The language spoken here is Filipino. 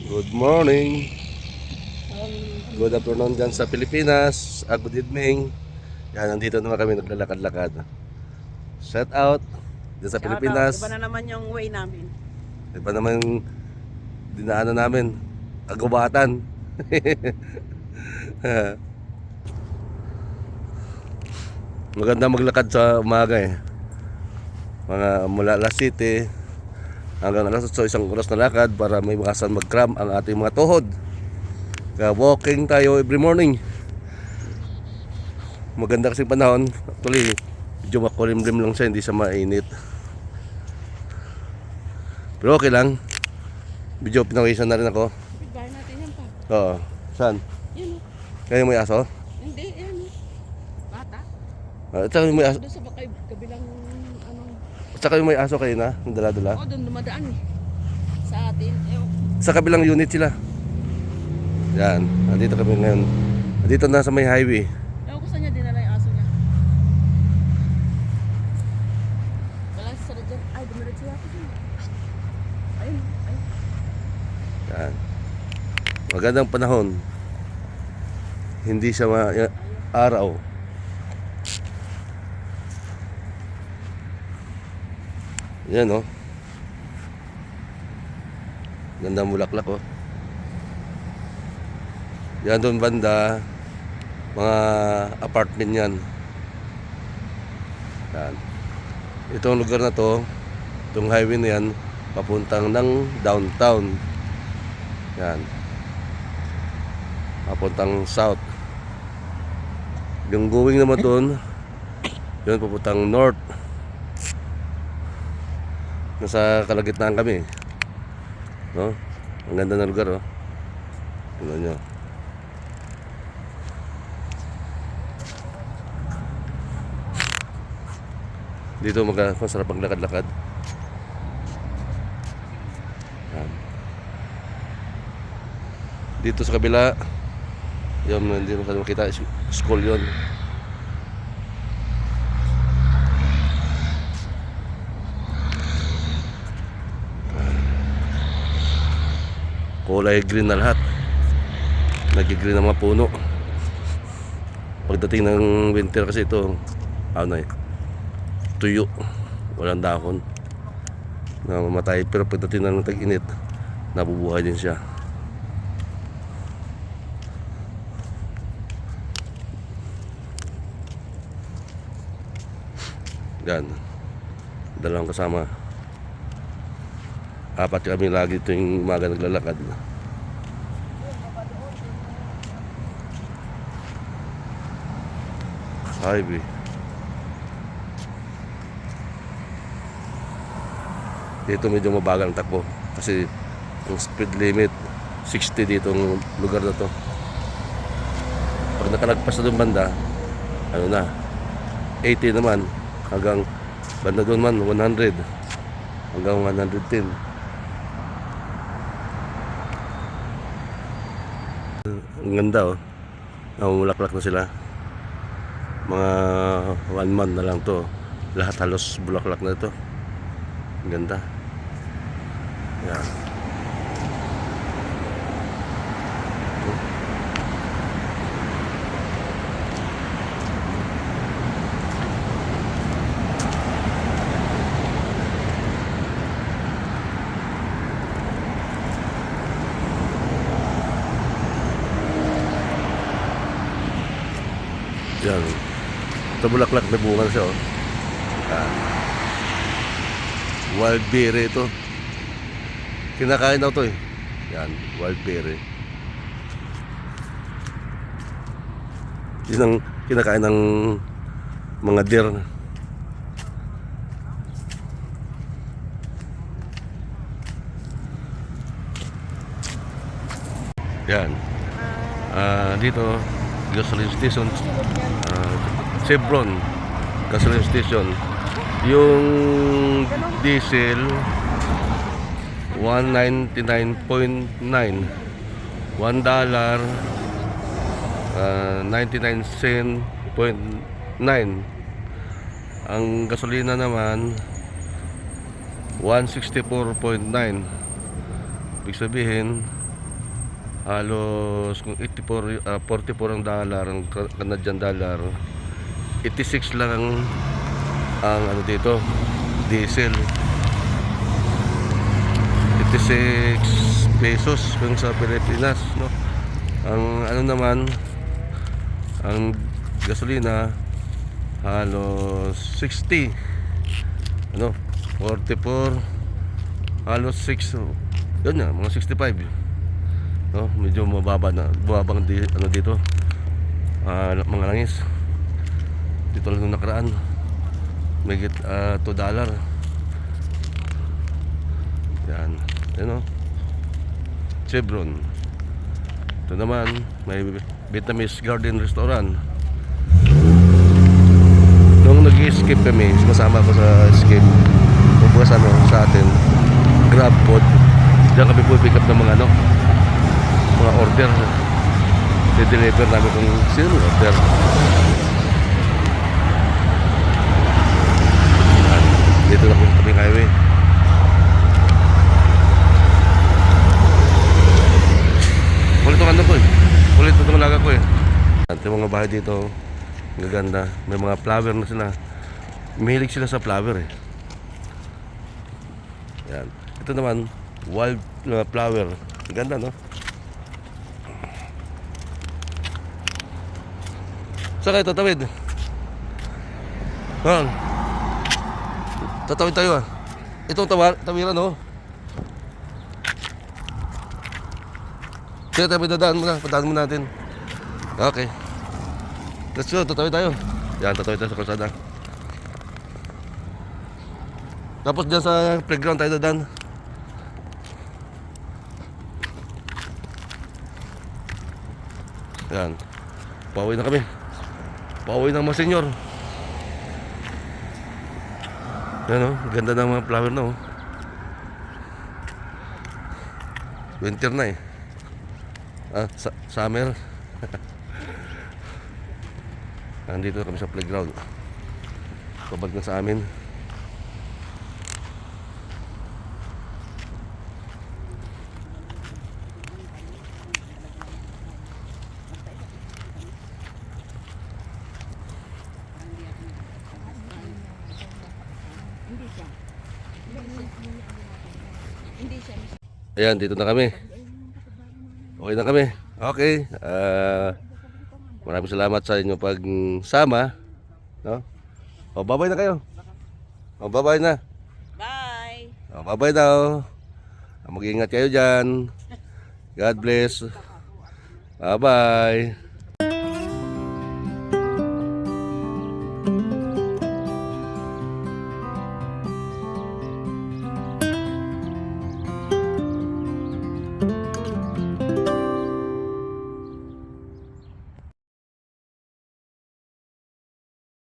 Good morning. Good afternoon dyan sa Pilipinas. Good evening. Yan, nandito naman kami naglalakad-lakad. Shout out dyan sa Pilipinas. Iba na naman yung way namin. Iba naman yung dinaanan namin. Kagubatan. Maganda maglakad sa umaga eh. Mga mula alas 7 hanggang alas 8, isang oras na lakad para may makasan mag-cram ang ating mga tuhod. Kaya walking tayo every morning. Maganda kasing panahon. Actually, medyo makulimlim lang siya, hindi siya mainit. Pero okay lang. Medyo pinawisan na rin ako. Bigay natin yan pa. Oo. Saan? Yan o. Kaya may aso? Hindi, yan o. Bata. At saka yung may aso. Doon sa kabilang ano. At saka yung may aso kayo na, yung dala-dala. Oo, doon dumadaan eh. Sa atin. Sa kabilang unit sila. Yan, nandito kami ngayon. Nandito na sa may highway. Ewan ko saan niya dinala yung aso niya. Wala sa sarap dyan. Ay, dumiretso ako dyan. Ayun, ayun. Yan. Magandang panahon. Hindi siya araw. Yan o. Gandang bulaklak o. Yan doon banda, mga apartment yan. Yan. Itong lugar na to, itong highway na yan, papuntang ng downtown. Yan. Papuntang south. Yung going naman doon, yun papuntang north. Nasa kalagitnaan kami. No? Ang ganda ng lugar, oh. Tingnan nyo. Dito masarap maglakad-lakad. Yan. Dito sa kabila, yun, hindi mo makita, school yun. Kulay green na lahat. Nag-green ang mga puno. Pagdating ng winter kasi ito, ano eh, tuyo, walang dahon, namamatay. Pero pagdating ng tag-init, nabubuhay din siya. Yan, dalawang kasama, apat kami lagi tuwing umaga naglalakad. Highway. Dito medyo mabagal ang takbo kasi ang speed limit 60 dito ang lugar na to. Pag nakalagpas na doon banda, ano na, 80 naman, hanggang banda doon man 100 hanggang 110. Ang ganda oh, namumulaklak na sila. Mga 1 month na lang to, lahat halos bulaklak na ito. Ang ganda. Yan. Yan. Ito bulaklak, may bunga na siya oh. Yan. Wild berry ito. Kinakain daw to eh. Yan, wild berry. Yun ang kinakain ng mga deer. Yan. Dito, gasoline station. Chevron gasoline station. Yung diesel 199.9, $1 99 cent.9. Ang gasolina naman 164.9. Ibig sabihin halos kung 44 ang dollar, ang Canadian dollar, 86 lang ang ano dito, diesel. 86 pesos kung sa Pilipinas, no? Ang ano naman, ang gasolina halos 60, ano, 44, halos 6, yun na, mga 65, no? Medyo mababa na, bumabang ano dito, mga langis dito lang nung nakaraan, may $2. Yan, no? Chevron. Ito naman, may Vietnamese Garden Restaurant. Nung nag-escape kami, sumasama ako sa escape. Pagbukas ano, sa atin, Grab Pod. Diyan kami po pick up ng mga ano, mga order. I-deliver namin kung sino may order. Yan, dito na po sa tabing highway. Kulit ang ano ko eh. Kulit itong alaga ko eh. At yung mga bahay dito, gaganda. May mga flower na sila. Mahilig sila sa flower eh. Yan. Ito naman, wild flower. Ganda, no? Saan kayo tatawid? Han? Tatawid tayo ah. Itong tawiran, no? Sige tayo, dadaan muna. Padaan muna natin. Okay. Let's go, tatawid tayo. Yan, tatawid tayo sa kalsada. Tapos dyan sa playground tayo dadaan. Yan. Pauwi na kami. Pauwi ng mga senyor. Yan o, ganda ng mga flower na o. Winter na eh. Summer. Nandito kami sa playground. Pabag na sa amin. Hindi siya. Ayan, dito na kami. Okay na kami. Okay. Maraming salamat sa inyo pagsama. No? O, bye-bye na kayo. O, bye-bye na. Bye! O, bye-bye daw. Mag-iingat kayo dyan. God bless. Bye-bye.